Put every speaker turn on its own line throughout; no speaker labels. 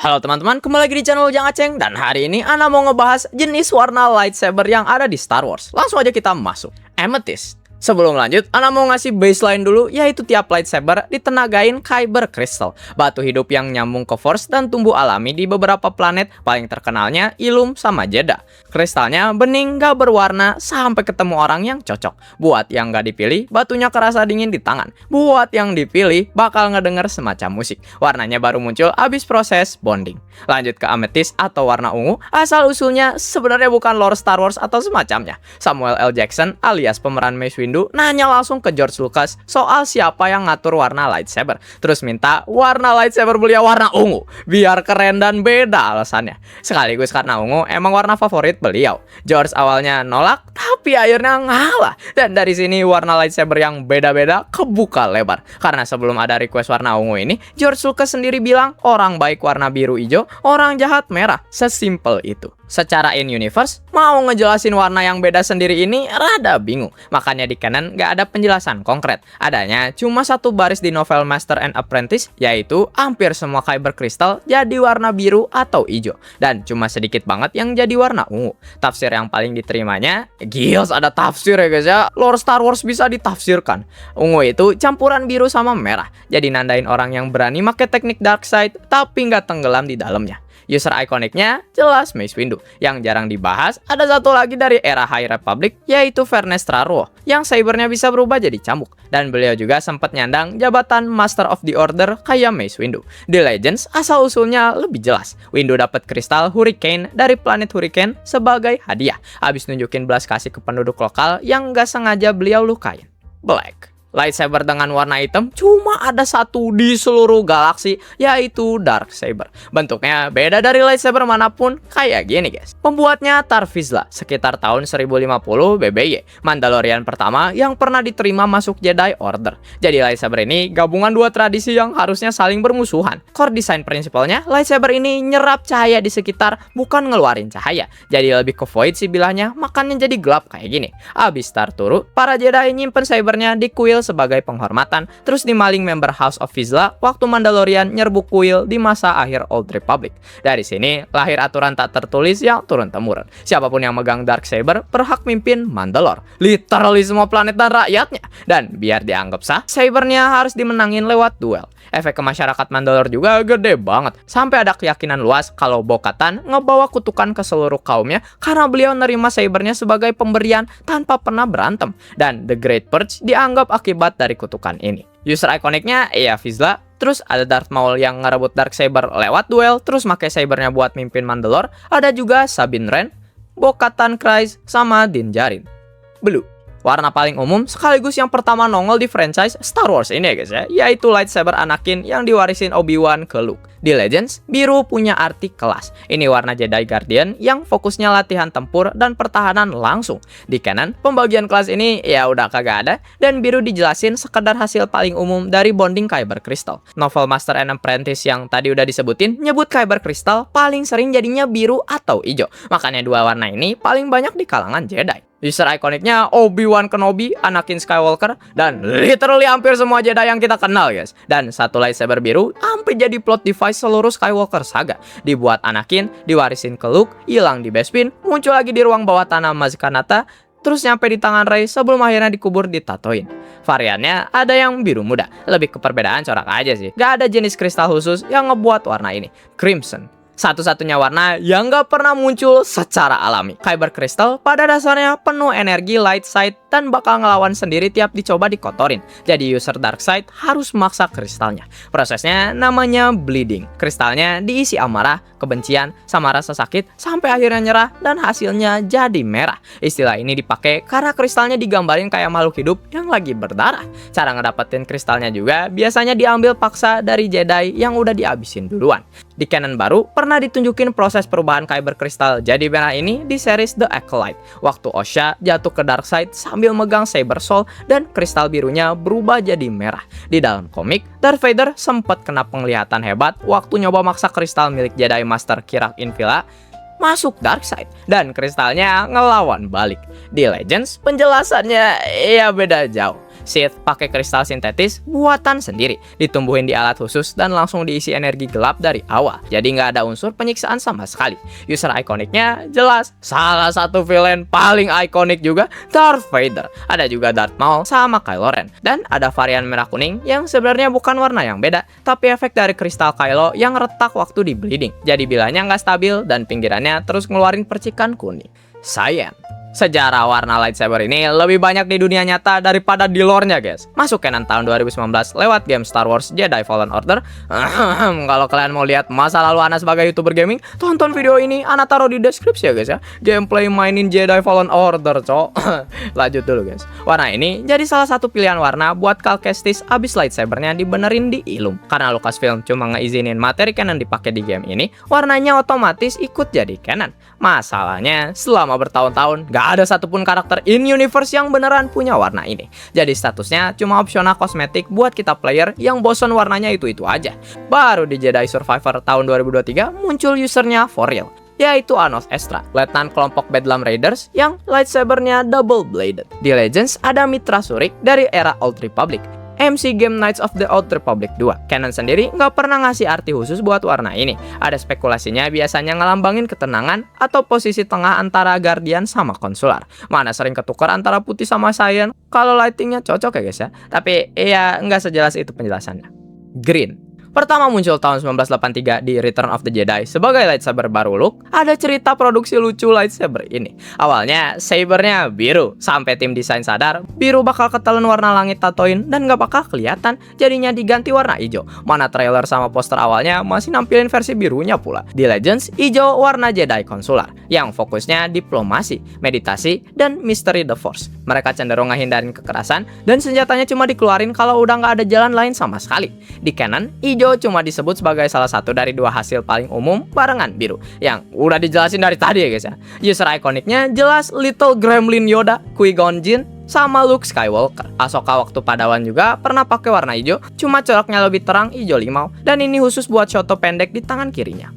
Halo teman-teman, kembali lagi di channel Ujang Aceng. Dan hari ini Ana mau ngebahas jenis warna lightsaber yang ada di Star Wars. Langsung aja kita masuk. Amethyst. Sebelum lanjut, Ana mau ngasih baseline dulu, yaitu tiap lightsaber ditenagain Kyber Crystal, batu hidup yang nyambung ke Force dan tumbuh alami di beberapa planet, paling terkenalnya Ilum sama Jedha. Kristalnya bening, gak berwarna, sampai ketemu orang yang cocok. Buat yang gak dipilih, batunya kerasa dingin di tangan. Buat yang dipilih, bakal ngedenger semacam musik. Warnanya baru muncul abis proses bonding. Lanjut ke Amethyst atau warna ungu, asal-usulnya sebenarnya bukan lore Star Wars atau semacamnya. Samuel L. Jackson alias pemeran Mace Windu nanya langsung ke George Lucas soal siapa yang ngatur warna lightsaber. Terus minta warna lightsaber beliau warna ungu, biar keren dan beda alasannya. Sekaligus karena ungu emang warna favorit beliau. George awalnya nolak, tapi akhirnya ngalah. Dan dari sini warna lightsaber yang beda-beda kebuka lebar. Karena sebelum ada request warna ungu ini, George Lucas sendiri bilang orang baik warna biru hijau, orang jahat merah. Sesimpel itu. Secara in-universe, mau ngejelasin warna yang beda sendiri ini rada bingung. Makanya di canon gak ada penjelasan konkret. Adanya cuma satu baris di novel Master and Apprentice, yaitu hampir semua Kyber Crystal jadi warna biru atau hijau. Dan cuma sedikit banget yang jadi warna ungu. Tafsir yang paling diterimanya, gils ada tafsir ya guys ya. Lore Star Wars bisa ditafsirkan. Ungu itu campuran biru sama merah. Jadi nandain orang yang berani pakai teknik dark side, tapi nggak tenggelam di dalamnya. User ikoniknya jelas Mace Windu. Yang jarang dibahas ada satu lagi dari era High Republic, yaitu Vernestra Rwoh, yang sabernya bisa berubah jadi cambuk. Dan beliau juga sempat nyandang jabatan Master of the Order kayak Mace Windu. Di Legends asal-usulnya lebih jelas. Windu dapat kristal Hurricane dari planet Hurricane sebagai hadiah, habis nunjukin belas kasih ke penduduk lokal yang nggak sengaja beliau lukain. Black. Lightsaber dengan warna hitam cuma ada satu di seluruh galaksi, yaitu Darksaber. Bentuknya beda dari lightsaber manapun, kayak gini guys. Pembuatnya Tarre Vizsla, sekitar tahun 1050 BBY, Mandalorian pertama yang pernah diterima masuk Jedi Order. Jadi lightsaber ini gabungan dua tradisi yang harusnya saling bermusuhan. Core design prinsipalnya, lightsaber ini nyerap cahaya di sekitar, bukan ngeluarin cahaya. Jadi lebih ke void sih bilahnya, makanya jadi gelap kayak gini. Abis start turun, para Jedi nyimpen sabernya di kuil sebagai penghormatan, terus dimaling member House of Vizsla waktu Mandalorian nyerbu kuil di masa akhir Old Republic. Dari sini lahir aturan tak tertulis yang turun-temurun. Siapapun yang megang Darksaber berhak mimpin Mandalore, literally semua planet dan rakyatnya. Dan biar dianggap sah, sabernya harus dimenangin lewat duel. Efek ke masyarakat Mandalore juga gede banget. Sampai ada keyakinan luas kalau Bo-Katan ngebawa kutukan ke seluruh kaumnya karena beliau nerima sabernya sebagai pemberian tanpa pernah berantem. Dan The Great Purge dianggap akibat dari kutukan ini. User ikoniknya ya Vizsla. Terus ada Darth Maul yang ngerebut Darksaber lewat duel, terus pakai sabernya buat mimpin Mandalore. Ada juga Sabine Wren, Bo-Katan Kryze, sama Din Djarin. Blue. Warna paling umum sekaligus yang pertama nongol di franchise Star Wars ini ya guys ya, yaitu lightsaber Anakin yang diwarisin Obi-Wan ke Luke. Di Legends, biru punya arti kelas. Ini warna Jedi Guardian yang fokusnya latihan tempur dan pertahanan langsung. Di canon, pembagian kelas ini ya udah kagak ada, dan biru dijelasin sekedar hasil paling umum dari bonding Kyber Crystal. Novel Master and Apprentice yang tadi udah disebutin nyebut Kyber Crystal paling sering jadinya biru atau hijau. Makanya dua warna ini paling banyak di kalangan Jedi. User ikoniknya Obi-Wan Kenobi, Anakin Skywalker, dan literally hampir semua Jedi yang kita kenal guys. Dan satu lightsaber biru hampir jadi plot device seluruh Skywalker saga. Dibuat Anakin, diwarisin ke Luke, hilang di Bespin, muncul lagi di ruang bawah tanah Maz Kanata, terus nyampe di tangan Rey sebelum akhirnya dikubur di Tatooine. Variannya ada yang biru muda, lebih ke perbedaan corak aja sih. Gak ada jenis kristal khusus yang ngebuat warna ini. Crimson. Satu-satunya warna yang gak pernah muncul secara alami. Kyber Crystal pada dasarnya penuh energi light side dan bakal ngelawan sendiri tiap dicoba dikotorin. Jadi user dark side harus maksa kristalnya. Prosesnya namanya bleeding. Kristalnya diisi amarah, kebencian, sama rasa sakit sampai akhirnya nyerah dan hasilnya jadi merah. Istilah ini dipakai karena kristalnya digambarin kayak makhluk hidup yang lagi berdarah. Cara ngedapetin kristalnya juga biasanya diambil paksa dari Jedi yang udah dihabisin duluan. Di canon baru pernah ditunjukin proses perubahan Kyber Crystal jadi merah ini di series The Acolyte. Waktu Osha jatuh ke dark side sambil megang Saber Soul dan kristal birunya berubah jadi merah. Di dalam komik, Darth Vader sempat kena penglihatan hebat waktu nyoba maksa kristal milik Jedi Master Kirak Infila masuk dark side dan kristalnya ngelawan balik. Di Legends penjelasannya ya beda jauh. Sith pakai kristal sintetis buatan sendiri, ditumbuhin di alat khusus dan langsung diisi energi gelap dari awal. Jadi nggak ada unsur penyiksaan sama sekali. User ikoniknya jelas salah satu villain paling ikonik juga, Darth Vader. Ada juga Darth Maul sama Kylo Ren. Dan ada varian merah kuning yang sebenarnya bukan warna yang beda, tapi efek dari kristal Kylo yang retak waktu di bleeding. Jadi bilanya nggak stabil dan pinggirannya terus ngeluarin percikan kuning. Sayang, sejarah warna lightsaber ini lebih banyak di dunia nyata daripada di lore-nya, guys. Masuk canon tahun 2019 lewat game Star Wars Jedi Fallen Order. Kalau kalian mau lihat masa lalu Ana sebagai YouTuber gaming, tonton video ini, Ana taruh di deskripsi ya, guys ya. Gameplay mainin Jedi Fallen Order, cok. Lanjut dulu, guys. Warna ini jadi salah satu pilihan warna buat Cal Kestis abis lightsabernya dibenerin di Ilum. Karena Lucasfilm cuma ngeizinin materi canon dipakai di game ini, warnanya otomatis ikut jadi canon. Masalahnya, selama bertahun-tahun gak ada satupun karakter in-universe yang beneran punya warna ini. Jadi statusnya cuma opsional kosmetik buat kita player yang bosan warnanya itu-itu aja. Baru di Jedi Survivor tahun 2023 muncul usernya for real, yaitu Anos Estra, letnan kelompok Bedlam Raiders yang lightsabernya double bladed. Di Legends ada Mitra Surik dari era Old Republic, MC game Knights of the Old Republic 2. Canon sendiri nggak pernah ngasih arti khusus buat warna ini. Ada spekulasinya biasanya ngelambangin ketenangan atau posisi tengah antara Guardian sama Konsular. Mana sering ketukar antara putih sama cyan. Kalau lightingnya cocok ya guys ya. Tapi ya nggak sejelas itu penjelasannya. Green. Pertama muncul tahun 1983 di Return of the Jedi sebagai lightsaber baru look. Ada cerita produksi lucu lightsaber ini. Awalnya sabernya biru, sampai tim desain sadar biru bakal ketelan warna langit Tatooine dan gak bakal kelihatan, jadinya diganti warna hijau. Mana trailer sama poster awalnya masih nampilin versi birunya pula. Di Legends, hijau warna Jedi Konsular yang fokusnya diplomasi, meditasi, dan misteri the Force. Mereka cenderung ngehindarin kekerasan dan senjatanya cuma dikeluarin kalau udah nggak ada jalan lain sama sekali. Di canon, hijau cuma disebut sebagai salah satu dari dua hasil paling umum barengan biru yang udah dijelasin dari tadi ya guys ya. User ikoniknya jelas Little Gremlin Yoda, Qui-Gon Jinn, sama Luke Skywalker. Ahsoka waktu Padawan juga pernah pakai warna hijau, cuma coraknya lebih terang hijau limau, dan ini khusus buat shotto pendek di tangan kirinya.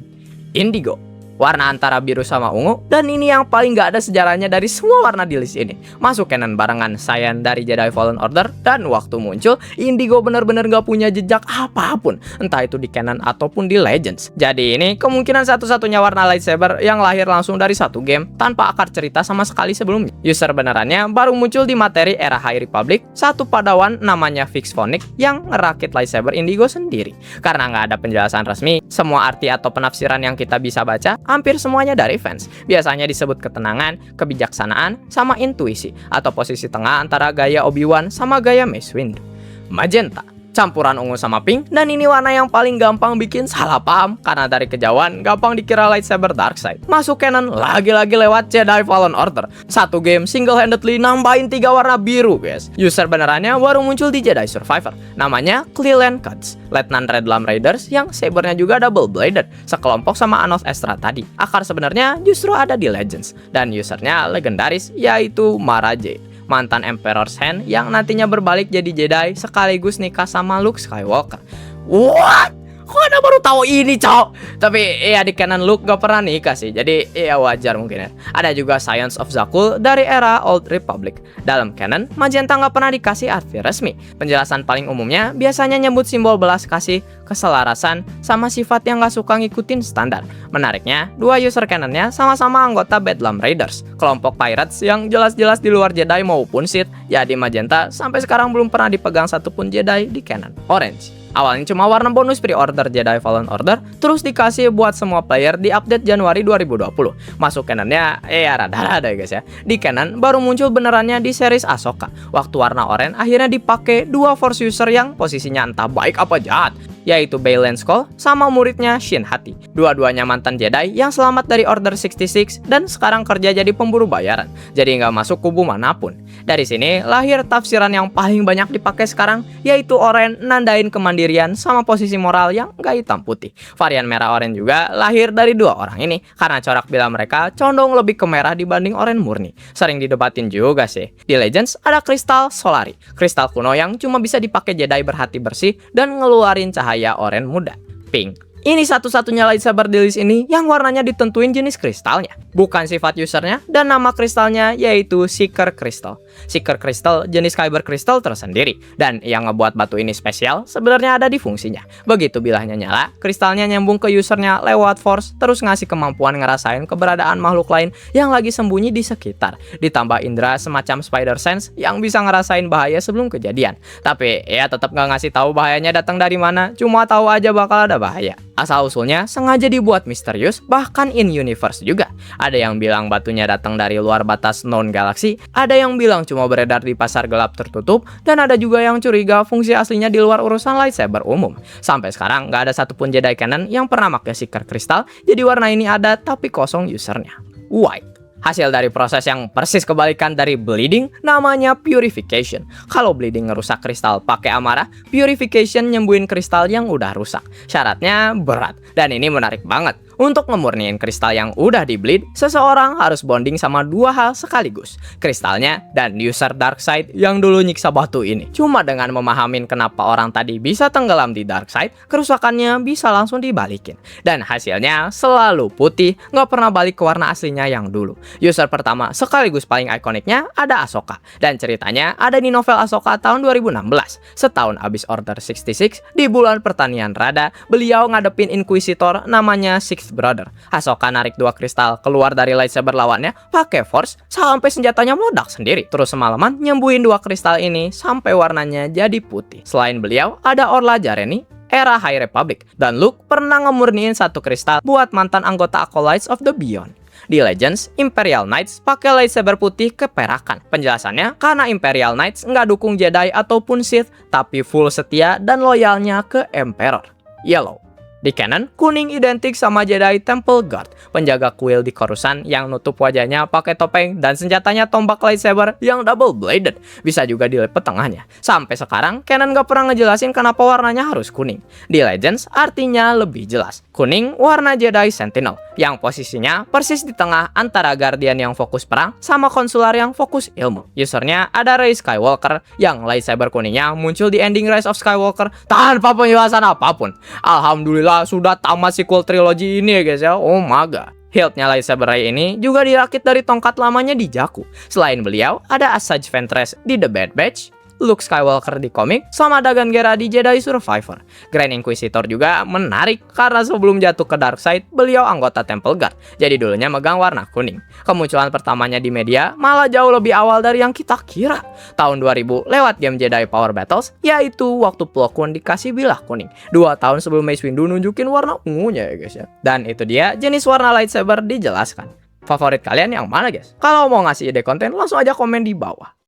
Indigo, warna antara biru sama ungu, dan ini yang paling gak ada sejarahnya dari semua warna di list ini. Masuk canon barengan Cyan dari Jedi Fallen Order, dan waktu muncul, Indigo bener-bener gak punya jejak apapun, entah itu di canon ataupun di Legends. Jadi ini kemungkinan satu-satunya warna lightsaber yang lahir langsung dari satu game, tanpa akar cerita sama sekali sebelumnya. User benerannya baru muncul di materi era High Republic, satu Padawan namanya Fix Phonic yang ngerakit lightsaber Indigo sendiri. Karena gak ada penjelasan resmi, semua arti atau penafsiran yang kita bisa baca, hampir semuanya dari fans. Biasanya disebut ketenangan, kebijaksanaan, sama intuisi, atau posisi tengah antara gaya Obi-Wan sama gaya Mace Windu. Magenta, campuran ungu sama pink, dan ini warna yang paling gampang bikin salah paham karena dari kejauhan gampang dikira lightsaber darkside. Masuk canon lagi-lagi lewat Jedi Fallen Order. Satu game single-handedly nambahin 3 warna biru guys. User benerannya baru muncul di Jedi Survivor, namanya Cleland Cuts, letnan Bedlam Raiders yang sabernya juga double bladed, sekelompok sama Anos Estra tadi. Akar sebenarnya justru ada di Legends, dan usernya legendaris yaitu Mara Jade, mantan Emperor's Hand yang nantinya berbalik jadi Jedi sekaligus nikah sama Luke Skywalker. What? Kok Anda baru tahu ini, cok? Tapi ya di canon Luke gak pernah nikah sih, jadi ya wajar mungkin ya. Ada juga Science of Zakul dari era Old Republic. Dalam canon, Magenta gak pernah dikasih arti resmi. Penjelasan paling umumnya biasanya nyebut simbol belas kasih, keselarasan, sama sifat yang gak suka ngikutin standar. Menariknya, dua user canonnya sama-sama anggota Bedlam Raiders, kelompok pirates yang jelas-jelas di luar Jedi maupun Sith. Ya di Magenta sampai sekarang belum pernah dipegang satupun Jedi di canon. Orange, awalnya cuma warna bonus pre-order Jedi Fallen Order, terus dikasih buat semua player di update Januari 2020. Masuk canonnya rada-rada guys ya. Di canon baru muncul benerannya di series Ahsoka. Waktu warna oranye akhirnya dipakai dua Force user yang posisinya entah baik apa jahat, yaitu Baylan Skoll sama muridnya Shin Hati. Dua-duanya mantan Jedi yang selamat dari Order 66 dan sekarang kerja jadi pemburu bayaran, jadi nggak masuk kubu manapun. Dari sini lahir tafsiran yang paling banyak dipakai sekarang, yaitu oranye nandain kemandirian sama posisi moral yang nggak hitam putih. Varian merah oranye juga lahir dari dua orang ini, karena corak bila mereka condong lebih ke merah dibanding oranye murni. Sering didebatin juga sih. Di Legends ada kristal Solari, kristal kuno yang cuma bisa dipakai Jedi berhati bersih dan ngeluarin cahaya oranye muda. Pink, Ini satu-satunya lightsaber di list ini yang warnanya ditentuin jenis kristalnya, bukan sifat usernya, dan nama kristalnya yaitu Seeker Crystal. Seeker Crystal jenis Kyber Crystal tersendiri, dan yang ngebuat batu ini spesial sebenarnya ada di fungsinya. Begitu bilahnya nyala, kristalnya nyambung ke usernya lewat force, terus ngasih kemampuan ngerasain keberadaan makhluk lain yang lagi sembunyi di sekitar. Ditambah indera semacam spider sense yang bisa ngerasain bahaya sebelum kejadian. Tapi ya tetap nggak ngasih tahu bahayanya datang dari mana, cuma tahu aja bakal ada bahaya. Asal-usulnya sengaja dibuat misterius, bahkan in-universe juga. Ada yang bilang batunya datang dari luar batas known galaksi, ada yang bilang cuma beredar di pasar gelap tertutup, dan ada juga yang curiga fungsi aslinya di luar urusan lightsaber umum. Sampai sekarang nggak ada satupun Jedi canon yang pernah pakai Seeker Crystal, jadi warna ini ada tapi kosong usernya. White. Hasil dari proses yang persis kebalikan dari bleeding, namanya purification. Kalau bleeding ngerusak kristal pakai amarah, purification nyembuhin kristal yang udah rusak. Syaratnya berat, dan ini menarik banget. Untuk ngemurniin kristal yang udah di-bleed, seseorang harus bonding sama dua hal sekaligus, kristalnya dan user dark side yang dulu nyiksa batu ini. Cuma dengan memahamin kenapa orang tadi bisa tenggelam di dark side, kerusakannya bisa langsung dibalikin. Dan hasilnya selalu putih, nggak pernah balik ke warna aslinya yang dulu. User pertama sekaligus paling ikoniknya ada Ahsoka, dan ceritanya ada di novel Ahsoka tahun 2016. Setahun abis Order 66, di bulan pertanian Rada, beliau ngadepin Inquisitor namanya Sixth Brother. Ahsoka narik dua kristal keluar dari lightsaber lawannya pakai force sampai senjatanya meledak sendiri. Terus semalaman nyembuhin dua kristal ini sampai warnanya jadi putih. Selain beliau, ada Orla Jareni era High Republic, dan Luke pernah ngemurniin satu kristal buat mantan anggota Acolytes of the Beyond. Di Legends, Imperial Knights pakai lightsaber putih keperakan. Penjelasannya, karena Imperial Knights nggak dukung Jedi ataupun Sith, tapi full setia dan loyalnya ke Emperor. Yellow. Di canon, kuning identik sama Jedi Temple Guard, penjaga kuil di Coruscant yang nutup wajahnya pakai topeng dan senjatanya tombak lightsaber yang double bladed, bisa juga dilipat tengahnya. Sampai sekarang, canon gak pernah ngejelasin kenapa warnanya harus kuning. Di Legends, artinya lebih jelas. Kuning warna Jedi Sentinel, yang posisinya persis di tengah antara Guardian yang fokus perang sama konsular yang fokus ilmu. Usernya ada Rey Skywalker, yang lightsaber kuningnya muncul di ending Rise of Skywalker tanpa penjelasan apapun. Alhamdulillah sudah tamat sequel trilogy ini ya guys ya. Oh my god. Hiltnya lightsaber Rey ini juga dirakit dari tongkat lamanya di Jakku. Selain beliau, ada Asajj Ventress di The Bad Batch, Luke Skywalker di komik, sama Dagan Gera di Jedi Survivor. Grand Inquisitor juga menarik karena sebelum jatuh ke dark side, beliau anggota Temple Guard, jadi dulunya megang warna kuning. Kemunculan pertamanya di media malah jauh lebih awal dari yang kita kira. Tahun 2000 lewat game Jedi Power Battles, yaitu waktu Plo Koon dikasih bilah kuning. 2 tahun sebelum Mace Windu nunjukin warna ungunya ya guys ya. Dan itu dia jenis warna lightsaber dijelaskan. Favorit kalian yang mana guys? Kalau mau ngasih ide konten langsung aja komen di bawah.